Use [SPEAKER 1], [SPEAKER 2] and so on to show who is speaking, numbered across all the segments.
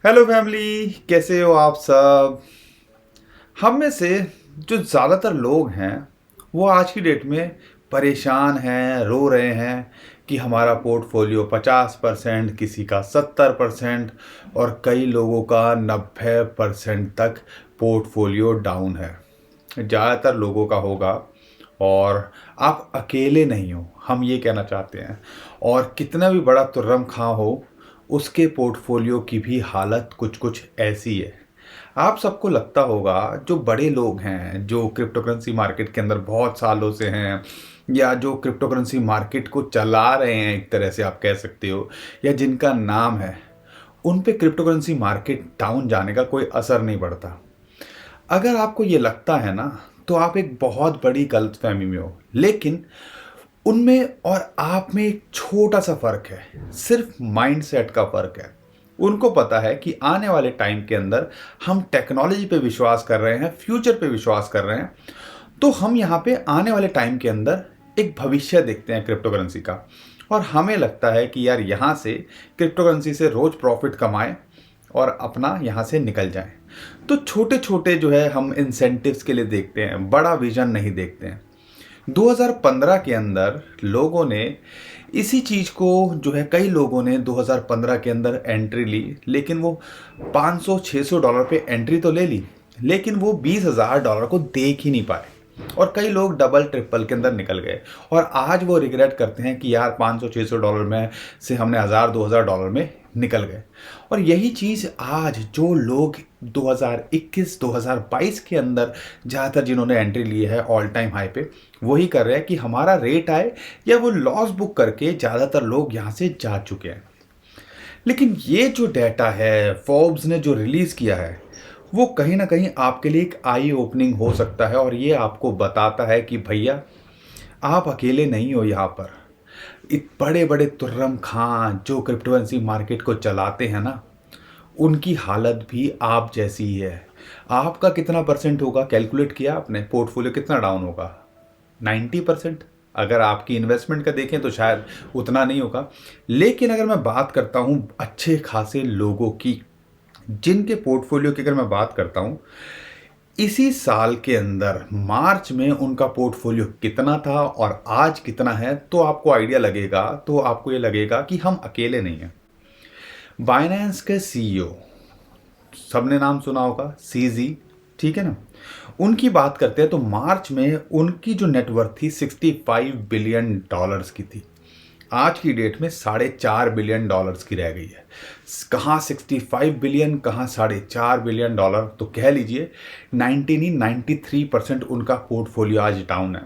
[SPEAKER 1] Hello family, कैसे हो आप सब। हम में से जो ज़्यादातर लोग हैं वो आज की डेट में परेशान हैं, रो रहे हैं कि हमारा पोर्टफोलियो 50%, किसी का 70% और कई लोगों का 90% तक पोर्टफोलियो डाउन है। ज़्यादातर लोगों का होगा और आप अकेले नहीं हो, हम ये कहना चाहते हैं। और कितना भी बड़ा तुर्रम खां हो, उसके पोर्टफोलियो की भी हालत कुछ कुछ ऐसी है। आप सबको लगता होगा जो बड़े लोग हैं, जो क्रिप्टो करेंसी मार्केट के अंदर बहुत सालों से हैं, या जो क्रिप्टो करेंसी मार्केट को चला रहे हैं, एक तरह से आप कह सकते हो, या जिनका नाम है, उन पे क्रिप्टो करेंसी मार्केट डाउन जाने का कोई असर नहीं पड़ता। अगर आपको ये लगता है ना, तो आप एक बहुत बड़ी गलतफहमी में हो। लेकिन उनमें और आप में एक छोटा सा फर्क है, सिर्फ माइंडसेट का फर्क है। उनको पता है कि आने वाले टाइम के अंदर हम टेक्नोलॉजी पे विश्वास कर रहे हैं, फ्यूचर पे विश्वास कर रहे हैं। तो हम यहाँ पे आने वाले टाइम के अंदर एक भविष्य देखते हैं क्रिप्टो करेंसी का। और हमें लगता है कि यार यहाँ से क्रिप्टो करेंसी से रोज प्रॉफिट कमाएं और अपना यहाँ से निकल जाएं। तो छोटे छोटे जो है हम इंसेंटिव्स के लिए देखते हैं, बड़ा विजन नहीं देखते हैं। 2015 के अंदर लोगों ने इसी चीज़ को जो है, कई लोगों ने 2015 के अंदर एंट्री ली, लेकिन वो $500-600 पे एंट्री तो ले ली, लेकिन वो $20,000 को देख ही नहीं पाए। और कई लोग डबल ट्रिपल के अंदर निकल गए और आज वो रिग्रेट करते हैं कि यार $500-600 में से हमने 1000-2000 में निकल गए। और यही चीज़ आज जो लोग 2021-2022 के अंदर ज़्यादातर जिन्होंने एंट्री ली है ऑल टाइम हाई पे, वही कर रहे हैं कि हमारा रेट आए या वो लॉस बुक करके ज़्यादातर लोग यहाँ से जा चुके हैं। लेकिन ये जो डेटा है फोर्ब्स ने जो रिलीज़ किया है, वो कहीं ना कहीं आपके लिए एक आई ओपनिंग हो सकता है। और ये आपको बताता है कि भैया, आप अकेले नहीं हो यहाँ पर। बड़े बड़े तुर्रम खां जो क्रिप्टो करेंसी मार्केट को चलाते हैं ना, उनकी हालत भी आप जैसी ही है। आपका कितना परसेंट होगा, कैलकुलेट किया आपने? पोर्टफोलियो कितना डाउन होगा? 90%। अगर आपकी इन्वेस्टमेंट का देखें तो शायद उतना नहीं होगा। लेकिन अगर मैं बात करता हूं अच्छे खासे लोगों की, जिनके पोर्टफोलियो की अगर मैं बात करता हूं, इसी साल के अंदर मार्च में उनका पोर्टफोलियो कितना था और आज कितना है, तो आपको आइडिया लगेगा, तो आपको ये लगेगा कि हम अकेले नहीं हैं। बाइनेंस के सीईओ, सबने नाम सुना होगा, सीजी, ठीक है ना। उनकी बात करते हैं तो मार्च में उनकी जो नेटवर्थ थी $65 बिलियन की थी। आज की डेट में $4.5 बिलियन की रह गई है। कहाँ 65 बिलियन, कहाँ $4.5 बिलियन, तो कह लीजिए 93% उनका पोर्टफोलियो आज डाउन है।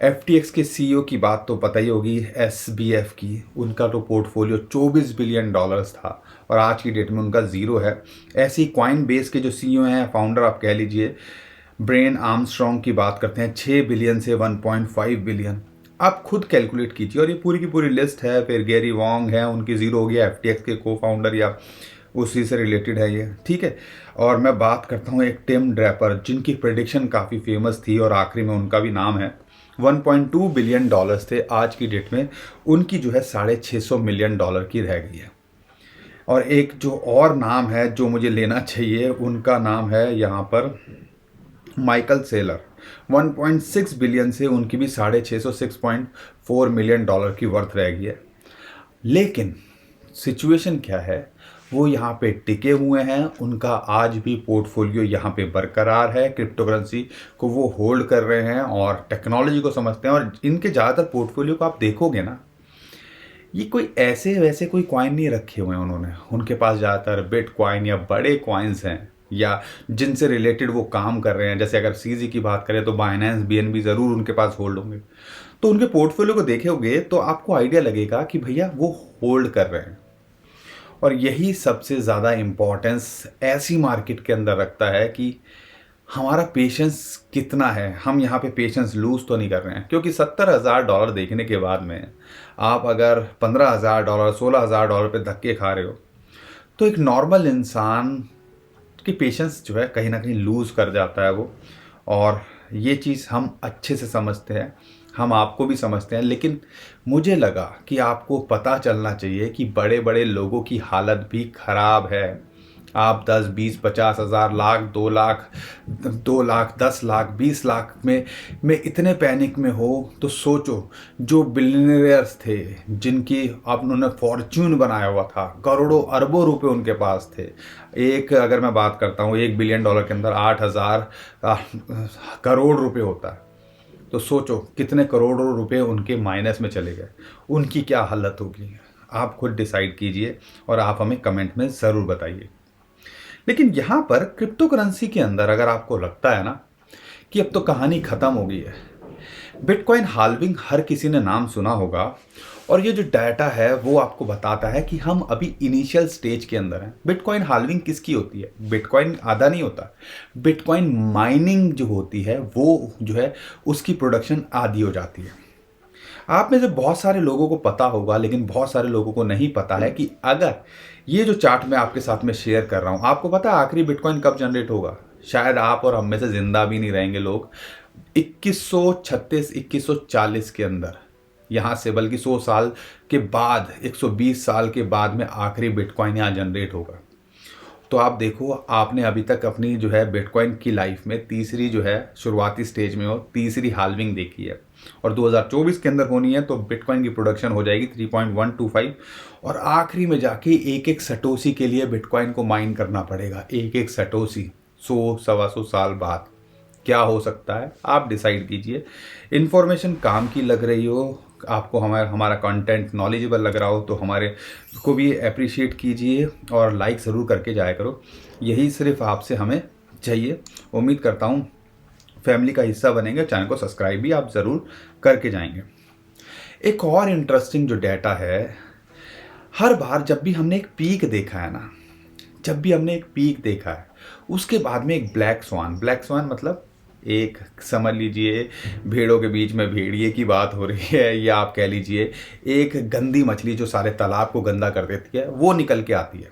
[SPEAKER 1] FTX के CEO की बात तो पता ही होगी, SBF की, उनका तो पोर्टफोलियो $24 बिलियन था और आज की डेट में उनका ज़ीरो है। ऐसे ही क्वाइन बेस के जो CEO हैं, फाउंडर आप कह लीजिए, ब्रेन आर्मस्ट्रॉन्ग की बात करते हैं, 6 बिलियन से 1.5 बिलियन। आप खुद कैलकुलेट कीजिए। और ये पूरी की पूरी लिस्ट है। फिर गैरी वॉन्ग है, उनकी ज़ीरो हो गया, FTX के को फाउंडर या उसी से रिलेटेड है ये, ठीक है। और मैं बात करता हूँ एक टिम ड्रैपर, जिनकी प्रेडिक्शन काफ़ी फेमस थी और आखिरी में उनका भी नाम है। $1.2 बिलियन थे, आज की डेट में उनकी जो है $650 मिलियन की रह गई है। और एक जो और नाम है जो मुझे लेना चाहिए, उनका नाम है यहाँ पर माइकल सेलर। 1.6 बिलियन से उनकी भी 6.4 मिलियन डॉलर की वर्थ रह गई है। लेकिन सिचुएशन क्या है, वो यहाँ पे टिके हुए हैं, उनका आज भी पोर्टफोलियो यहाँ पे बरकरार है। क्रिप्टो करेंसी को वो होल्ड कर रहे हैं और टेक्नोलॉजी को समझते हैं। और इनके ज़्यादातर पोर्टफोलियो को आप देखोगे ना, ये कोई ऐसे वैसे कोई कॉइन नहीं रखे हुए हैं उन्होंने। उनके पास ज़्यादातर बिटकॉइन या बड़े कॉइन्स हैं, या जिनसे रिलेटेड वो काम कर रहे हैं। जैसे अगर सीजी की बात करें तो बाइनेंस, BNB ज़रूर उनके पास होल्ड होंगे। तो उनके पोर्टफोलियो को देखोगे तो आपको आइडिया लगेगा कि भैया वो होल्ड कर रहे हैं। और यही सबसे ज़्यादा इम्पोर्टेंस ऐसी मार्केट के अंदर रखता है कि हमारा पेशेंस कितना है। हम यहाँ पे पेशेंस लूज तो नहीं कर रहे हैं, क्योंकि $70,000 देखने के बाद में आप अगर $15,000, $16,000 पे धक्के खा रहे हो, तो एक नॉर्मल इंसान की पेशेंस जो है कहीं ना कहीं लूज कर जाता है वो। और ये चीज़ हम अच्छे से समझते हैं। हम आपको भी समझते हैं, लेकिन मुझे लगा कि आपको पता चलना चाहिए कि बड़े बड़े लोगों की हालत भी खराब है। आप 10, 20, 50 हज़ार, लाख, 2 लाख, 2 लाख, 10 लाख, 20 लाख में इतने पैनिक में हो तो सोचो, जो बिलियनियर्स थे, जिनकी अब उन्होंने फॉर्च्यून बनाया हुआ था, करोड़ों अरबों रुपए उनके पास थे। एक अगर मैं बात करता हूँ, $1 बिलियन के अंदर 8,000 करोड़ रुपए होता है। तो सोचो कितने करोड़ों रुपए उनके माइनस में चले गए, उनकी क्या हालत होगी। आप खुद डिसाइड कीजिए और आप हमें कमेंट में ज़रूर बताइए। लेकिन यहाँ पर क्रिप्टो करेंसी के अंदर अगर आपको लगता है ना कि अब तो कहानी ख़त्म हो गई है, बिटकॉइन हाल्विंग हर किसी ने नाम सुना होगा, और ये जो डाटा है वो आपको बताता है कि हम अभी इनिशियल स्टेज के अंदर हैं। बिटकॉइन हाल्विंग किसकी होती है? बिटकॉइन आधा नहीं होता, बिटकॉइन माइनिंग जो होती है वो जो है उसकी प्रोडक्शन आधी हो जाती है। आप में से बहुत सारे लोगों को पता होगा, लेकिन बहुत सारे लोगों को नहीं पता है कि अगर ये जो चार्ट मैं आपके साथ में शेयर कर रहा हूँ, आपको पता है आखिरी बिटकॉइन कब जनरेट होगा? शायद आप और हम में से जिंदा भी नहीं रहेंगे लोग 2136 2140 के अंदर, यहाँ से बल्कि 100 साल के बाद, 120 साल के बाद में आखिरी बिटकॉइन यहाँ जनरेट होगा। तो आप देखो, आपने अभी तक अपनी जो है बिटकॉइन की लाइफ में तीसरी जो है शुरुआती स्टेज में हो, तीसरी हाल्विंग देखी है, और 2024 के अंदर होनी है तो बिटकॉइन की प्रोडक्शन हो जाएगी 3.125, और आखिरी में जाके एक एक सटोसी के लिए बिटकॉइन को माइन करना पड़ेगा, एक एक सटोसी 100 सवा 100 साल बाद। क्या हो सकता है आप डिसाइड कीजिए। इन्फॉर्मेशन काम की लग रही हो, आपको हमारा कंटेंट नॉलेजेबल लग रहा हो तो हमारे को भी अप्रिशिएट कीजिए और लाइक ज़रूर करके जाया करो। यही सिर्फ आपसे हमें चाहिए। उम्मीद करता हूँ फैमिली का हिस्सा बनेंगे, चैनल को सब्सक्राइब भी आप ज़रूर करके जाएंगे। एक और इंटरेस्टिंग जो डाटा है, हर बार जब भी हमने एक पीक देखा है ना, जब भी हमने एक पीक देखा है उसके बाद में एक ब्लैक स्वान मतलब एक, समझ लीजिए भेड़ों के बीच में भेड़िए की बात हो रही है, या आप कह लीजिए एक गंदी मछली जो सारे तालाब को गंदा कर देती है, वो निकल के आती है।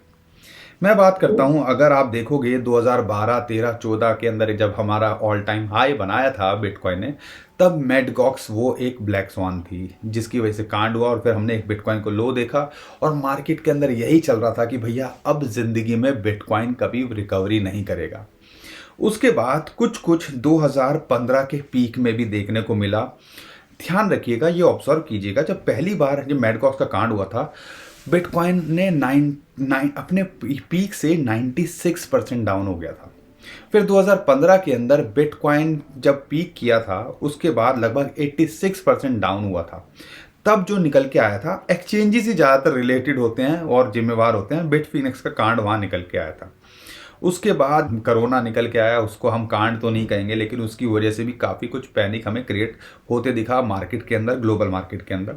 [SPEAKER 1] मैं बात करता हूं, अगर आप देखोगे 2012, 13, 14 के अंदर जब हमारा ऑल टाइम हाई बनाया था बिटकॉइन ने, तब मेडगॉक्स वो एक ब्लैक स्वान थी जिसकी वजह से कांड हुआ, और फिर हमने एक बिटकॉइन को लो देखा, और मार्केट के अंदर यही चल रहा था कि भैया अब जिंदगी में बिटकॉइन कभी रिकवरी नहीं करेगा। उसके बाद कुछ 2015 के पीक में भी देखने को मिला। ध्यान रखिएगा, ये ऑब्जर्व कीजिएगा, जब पहली बार जब मेडगॉक्स का कांड हुआ था, बिटकॉइन ने अपने पीक से 96% डाउन हो गया था। फिर 2015 के अंदर बिटकॉइन जब पीक किया था उसके बाद लगभग 86% डाउन हुआ था। तब जो निकल के आया था, एक्सचेंजेस ही ज़्यादातर रिलेटेड होते हैं और जिम्मेवार होते हैं, बिटफिनेक्स का कांड वहाँ निकल के आया था। उसके बाद कोरोना निकल के आया, उसको हम कांड तो नहीं कहेंगे, लेकिन उसकी वजह से भी काफ़ी कुछ पैनिक हमें क्रिएट होते दिखा मार्केट के अंदर, ग्लोबल मार्केट के अंदर।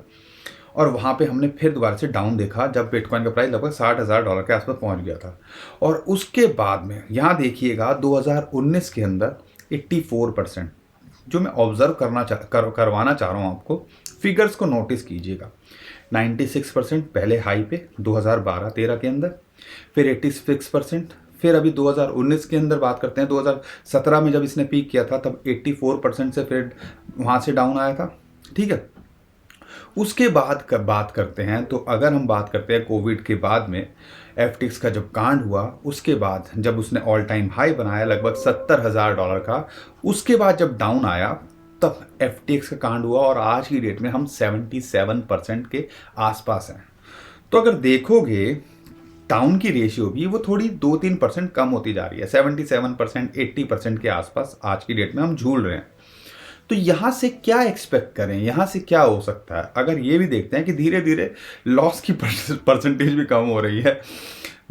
[SPEAKER 1] और वहाँ पे हमने फिर दोबारा से डाउन देखा जब बिटकॉइन का प्राइस लगभग $60,000 के आसपास पहुँच गया था। और उसके बाद में यहाँ देखिएगा 2019 के अंदर 84%, जो मैं ऑब्जर्व करवाना चाह रहा हूँ आपको, फिगर्स को नोटिस कीजिएगा। 96% पहले हाई पे 2012-13 के अंदर, फिर 86%, फिर अभी 2019 के अंदर बात करते हैं, 2017 में जब इसने पीक किया था तब 84% से फिर वहाँ से डाउन आया था। ठीक है, उसके बाद बात करते हैं, तो अगर हम बात करते हैं कोविड के बाद में FTX का जब कांड हुआ, उसके बाद जब उसने ऑल टाइम हाई बनाया लगभग $70,000 का, उसके बाद जब डाउन आया तब FTX का कांड हुआ, और आज की डेट में हम 77% के आसपास हैं। तो अगर देखोगे डाउन की रेशियो भी वो थोड़ी 2-3% कम होती जा रही है, 77%, 80% के आसपास आज की डेट में हम झूल रहे हैं। तो यहाँ से क्या एक्सपेक्ट करें, यहाँ से क्या हो सकता है? अगर ये भी देखते हैं कि धीरे धीरे लॉस की परसेंटेज भी कम हो रही है,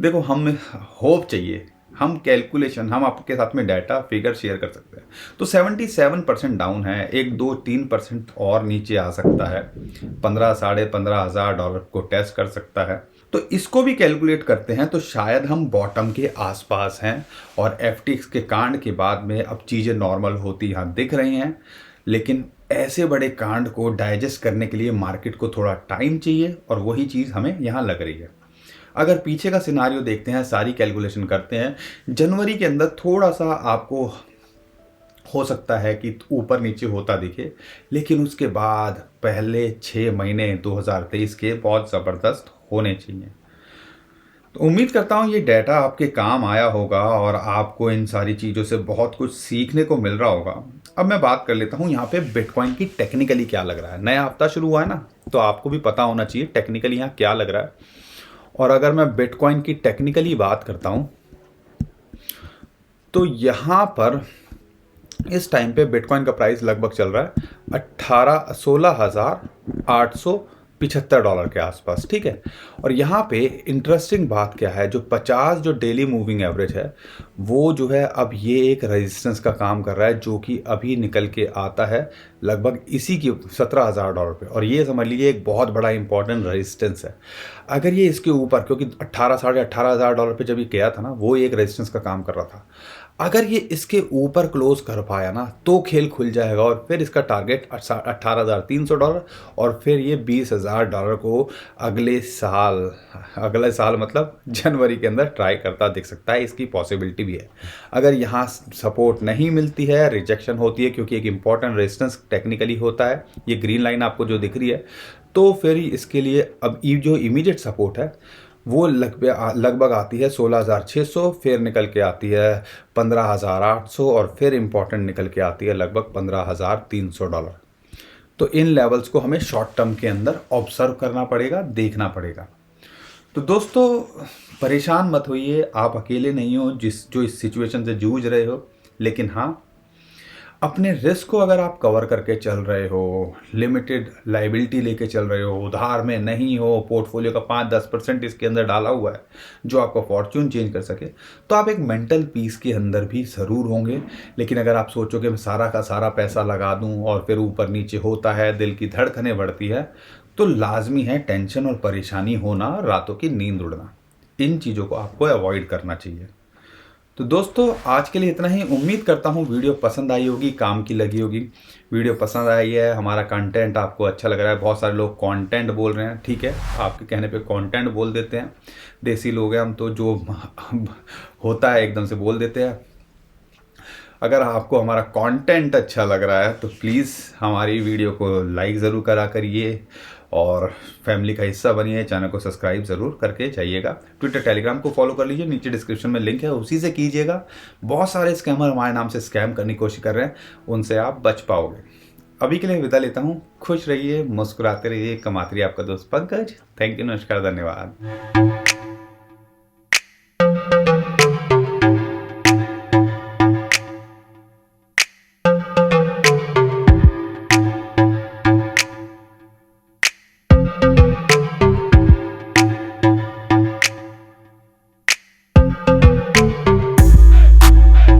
[SPEAKER 1] देखो हमें होप चाहिए, हम कैलकुलेशन, हम आपके साथ में डाटा फिगर शेयर कर सकते हैं। तो 77% डाउन है, 1-2-3% और नीचे आ सकता है, 15 साढ़े 15 हज़ार डॉलर को टेस्ट कर सकता है। तो इसको भी कैलकुलेट करते हैं तो शायद हम बॉटम के आसपास हैं, और FTX के कांड के बाद में अब चीज़ें नॉर्मल होती यहाँ दिख रही हैं। लेकिन ऐसे बड़े कांड को डाइजेस्ट करने के लिए मार्केट को थोड़ा टाइम चाहिए, और वही चीज़ हमें यहाँ लग रही है। अगर पीछे का सिनारियो देखते हैं, सारी कैलकुलेशन करते हैं, जनवरी के अंदर थोड़ा सा आपको हो सकता है कि ऊपर नीचे होता दिखे, लेकिन उसके बाद पहले 6 महीने 2023 के बहुत ज़बरदस्त होने चाहिए। तो उम्मीद करता हूँ ये डाटा आपके काम आया होगा और आपको इन सारी चीज़ों से बहुत कुछ सीखने को मिल रहा होगा। अब मैं बात कर लेता हूँ यहाँ पे बिटकॉइन की टेक्निकली क्या लग रहा है। नया हफ्ता शुरू हुआ है ना, तो आपको भी पता होना चाहिए टेक्निकली यहाँ क्या लग रहा है। और अगर मैं बिटकॉइन की टेक्निकली बात करता हूँ तो यहाँ पर इस टाइम पे बिटकॉइन का प्राइस लगभग चल रहा है 16,875 डॉलर के आसपास, ठीक है। और यहाँ पे इंटरेस्टिंग बात क्या है, जो 50 जो डेली मूविंग एवरेज है वो जो है अब ये एक रेजिस्टेंस का काम कर रहा है, जो कि अभी निकल के आता है लगभग इसी की 17,000 डॉलर पे। और ये समझ लीजिए एक बहुत बड़ा इंपॉर्टेंट रेजिस्टेंस है। अगर ये इसके ऊपर, क्योंकि 18,000 डॉलर पे जब ये गया था ना, वो एक रेजिस्टेंस का काम कर रहा था, अगर ये इसके ऊपर क्लोज कर पाया ना तो खेल खुल जाएगा और फिर इसका टारगेट 18,300 डॉलर और फिर ये 20,000 डॉलर को अगले साल मतलब जनवरी के अंदर ट्राई करता दिख सकता है। इसकी पॉसिबिलिटी भी है। अगर यहाँ सपोर्ट नहीं मिलती है, रिजेक्शन होती है, क्योंकि एक इंपॉर्टेंट रेजिस्टेंस टेक्निकली होता है, ये ग्रीन लाइन आपको जो दिख रही है, तो फिर इसके लिए अब जो इमीडिएट सपोर्ट है वो लगभग आती है 16,600, फिर निकल के आती है 15,800 और फिर इंपॉर्टेंट निकल के आती है लगभग 15,300 डॉलर। तो इन लेवल्स को हमें शॉर्ट टर्म के अंदर ऑब्जर्व करना पड़ेगा, देखना पड़ेगा। तो दोस्तों परेशान मत होइए, आप अकेले नहीं हो जो इस सिचुएशन से जूझ रहे हो। लेकिन हाँ, अपने रिस्क को अगर आप कवर करके चल रहे हो, लिमिटेड लाइबिलिटी लेके चल रहे हो, उधार में नहीं हो, पोर्टफोलियो का 5-10% इसके अंदर डाला हुआ है जो आपका फॉर्च्यून चेंज कर सके, तो आप एक मेंटल पीस के अंदर भी ज़रूर होंगे। लेकिन अगर आप सोचोगे मैं सारा का सारा पैसा लगा दूं और फिर ऊपर नीचे होता है, दिल की धड़कनें बढ़ती है, तो लाजमी है टेंशन और परेशानी होना, रातों की नींद उड़ना। इन चीज़ों को आपको अवॉइड करना चाहिए। तो दोस्तों आज के लिए इतना ही। उम्मीद करता हूँ वीडियो पसंद आई होगी, काम की लगी होगी। वीडियो पसंद आई है, हमारा कंटेंट आपको अच्छा लग रहा है। बहुत सारे लोग कंटेंट बोल रहे हैं, ठीक है, आपके कहने पे कंटेंट बोल देते हैं। देसी लोग हैं हम, तो जो होता है एकदम से बोल देते हैं। अगर आपको हमारा कंटेंट अच्छा लग रहा है तो प्लीज़ हमारी वीडियो को लाइक ज़रूर करा करिए और फैमिली का हिस्सा बनिए। चैनल को सब्सक्राइब ज़रूर करके जाइएगा। ट्विटर टेलीग्राम को फॉलो कर लीजिए, नीचे डिस्क्रिप्शन में लिंक है, उसी से कीजिएगा। बहुत सारे स्कैमर हमारे नाम से स्कैम करने की कोशिश कर रहे हैं, उनसे आप बच पाओगे। अभी के लिए विदा लेता हूँ। खुश रहिए, मुस्कुराते रहिए, कमाते रहिए। आपका दोस्त पंकज। थैंक यू, नमस्कार, धन्यवाद।